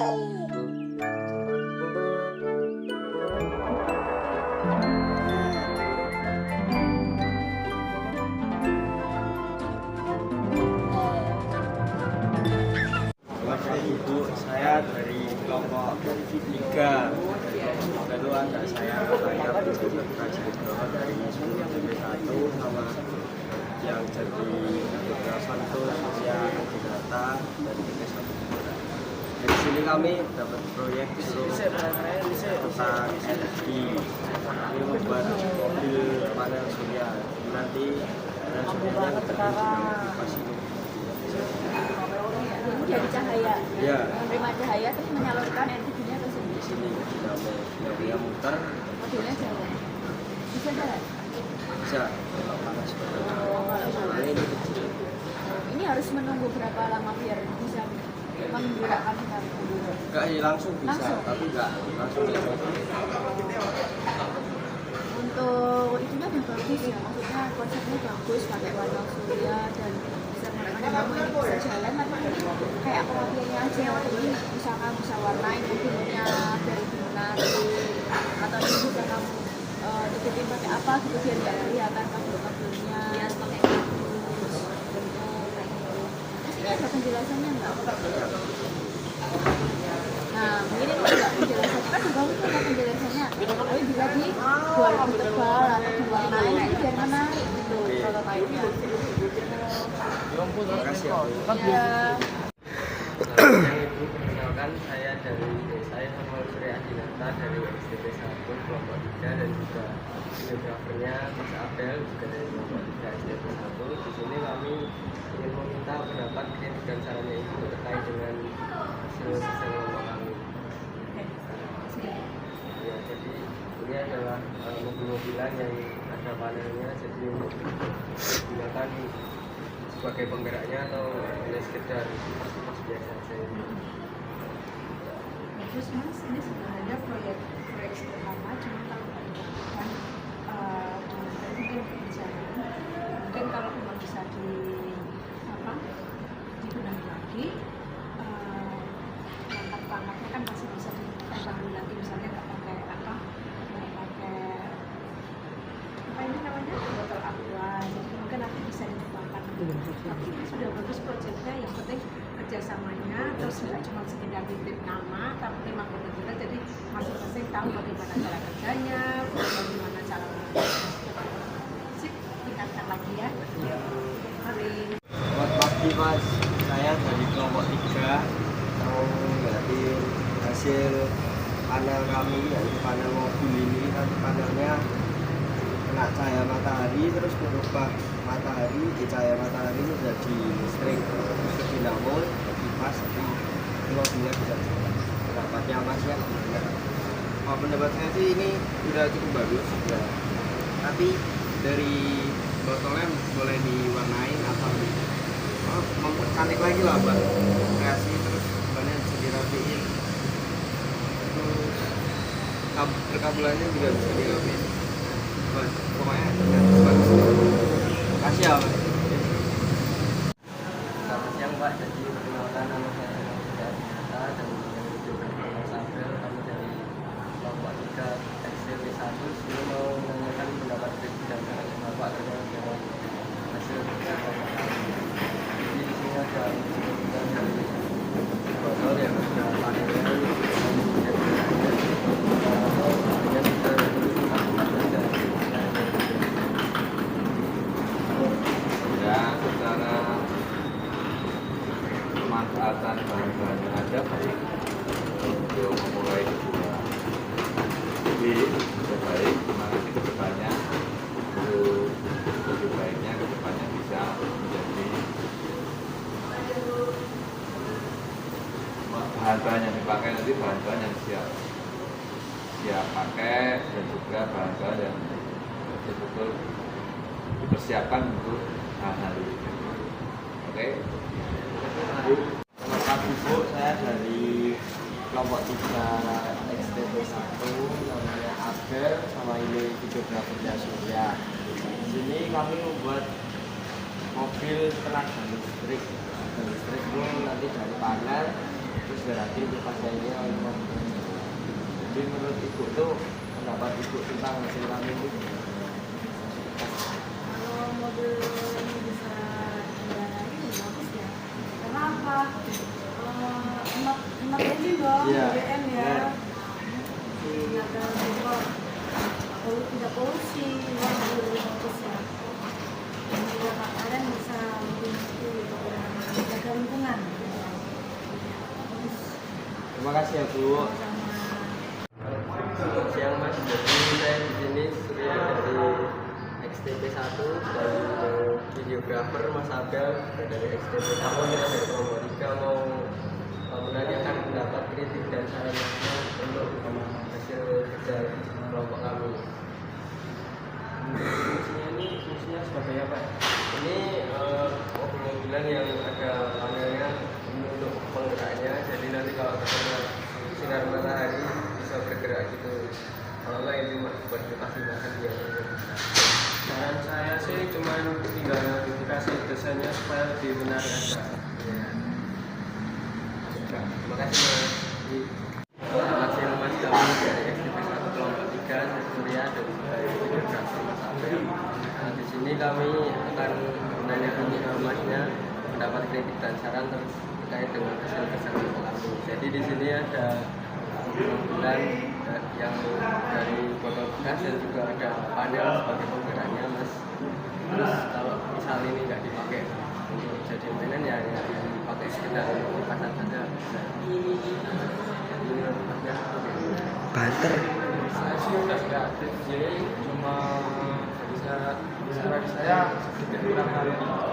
Ibu, saya dari kelompok 3. Lalu ada saya Raya Prajiwono dari SMP1 sama yang jadi Santo Sosial Data dari SMP1. Dari sini kami dapat proyek tentang energi. Ini membuat mobil panel surya. Nanti panel suryanya terkoneksi dari cahaya, ya, menerima cahaya terus menyalurkan energinya ke sini. di sini dia muter Mobilnya jalan, bisa jalan. bisa kalau panas soalnya ini kecil. Ini harus menunggu berapa lama biar bisa menggerakkan kita? Enggak langsung bisa, Langsung? tapi enggak langsung bisa. Untuk itunya udah bagus ya, maksudnya konsepnya bagus, pakai panel surya dan bisa menggunakan kamu ini bisa jalan, tapi kayak perapiannya aja. Jadi misalkan bisa warnain mobilnya dari nanti, atau ini bisa kamu tutupin pakai apa gitu biar nggak kelihatan kabel-kabelnya. Iya, pakai kardus, bentuk kayak gitu. Terus ini ada penjelasannya nggak? Nah, mungkin ini nggak penjelasan kan juga mungkin ada penjelasannya. Tapi bisa dibuat lebih tebal atau diwarnain itu biar menarik gitu prototipe-nya. Terima kasih ya. Ya. Ibu, perkenalkan saya sama Surya Adinata dari SMP 1 kelompok 3 dan juga videografernya Mas Abel juga dari kelompok 3 SMP 1. Di sini kami ingin meminta pendapat, kritik dan sarannya Ibu terkait dengan hasil kelompok kami. Ya, jadi ini adalah mobil-mobilan yang ada panelnya, jadi untuk digunakan sebagai penggeraknya atau hanya sekedar biasa saja. Terus Mas, ini sebenarnya proyek pertama, cuma kalau dilakukan mungkin berjalan, mungkin kalau memang bisa digunakan lagi, perangkat-perangkatnya kan masih bisa ditambah lagi, misalnya nggak pakai apa ini namanya botol aqua, jadi mungkin nanti bisa ditambahkan. Tapi ini sudah bagus proyeknya, yang penting kerjasamanya, terus nggak cuma sekedar titip nama, tapi memang benar-benar jadi masing-masing tahu bagaimana cara kerjanya, bagaimana cara sip, tingkatkan lagi ya. Mari. Selamat pagi Mas, saya dari kelompok 3 mau ngeliatin hasil panel kami, yaitu panel mobil ini. Kan panelnya kena cahaya matahari terus berubah matahari, di cahaya matahari menjadi listrik, terus ke dinamo, ke kipas, jadi mobilnya bisa jalan. Pendapatnya Mas ya gimana? Oh, pendapat saya sih ini udah cukup bagus ya. Tapi dari botolnya boleh diwarnain atau mempercantik lagi lah Mbak, kreasi, terus bannya bisa dirapiin, terus perkabelannya juga bisa dirapiin. Pokoknya bagus. Kasih ya Mas. Selamat siang Pak, jadi perkenalkan nama saya Adinata dan juga Mas Abel, kami dari kelompok 3 SMP 1. Sini mau menanyakan pendapat kritik dan saran Bapak terkait dengan hasil kerja kelompok kami. Jadi di sini ada dari botol yang sudah panelnya secara pemanfaatan bahan-bahan yang ada baik untuk memulai sebuah jadi sudah baik, nanti ke depannya untuk lebih baiknya ke depannya bisa menjadi bahan-bahan yang dipakai nanti bahan-bahan yang siap pakai dan juga bahan-bahan yang betul-betul dipersiapkan untuk hal-hal ini. Oke. Selamat pagi Bu, saya dari kelompok 3 SMP 1 namanya Abel, sama ini videografernya Surya. Di sini kami membuat mobil tenaga listrik. Tenaga listrik itu nanti dari panel terus berarti itu pasiennya memang. Jadi menurut ibu tuh pendapat ibu tentang hasil kami itu Kalau mobil ini bisa dikendarai bagus ya. Karena apa? Hemat bensin dong, Iya, BBM ya. benar. Tidak ada juga tidak polusi, lebih bagus ya. Dan juga kalian bisa lebih gitu, menjaga lingkungan. terima kasih ya Bu. Sama Selamat siang Mas, jadi saya di sini Surya dari XTP 1 dan videografer Mas Abel dari XTP 1 dari kelompok 3 mau menanyakan pendapat, kritik dan saran Masnya untuk hasil kerja kelompok kami. Fungsinya sebagai apa? Ini mobil-mobilan yang ada panelnya ini untuk penggeraknya, jadi nanti kalau terkena sinar matahari bisa bergerak gitu. Kalau nggak ini buat dikasih makan dia. Saran saya sih cuma tinggal dikasih desainnya supaya lebih menarik aja. Ya. Terima kasih Mas. Selamat siang Mas, kami dari XTP 1 kelompok 3 Surya dan videografer Mas Abel. Nah, di sini kami akan menanyakan Masnya pendapat, kritik dan saran terkait dengan hasil kerja kelompok kami. Jadi di sini ada mobilan yang dari botol bekas dan juga ada panel sebagai penggeraknya Mas. Terus kalau misal ini nggak dipakai untuk jadi mainan ya dipakai sekedar untuk pasang saja. Ini Masnya Banter. saya sih udah kreatif, jadi cuma bisa saran saya sedikit kurang hari sama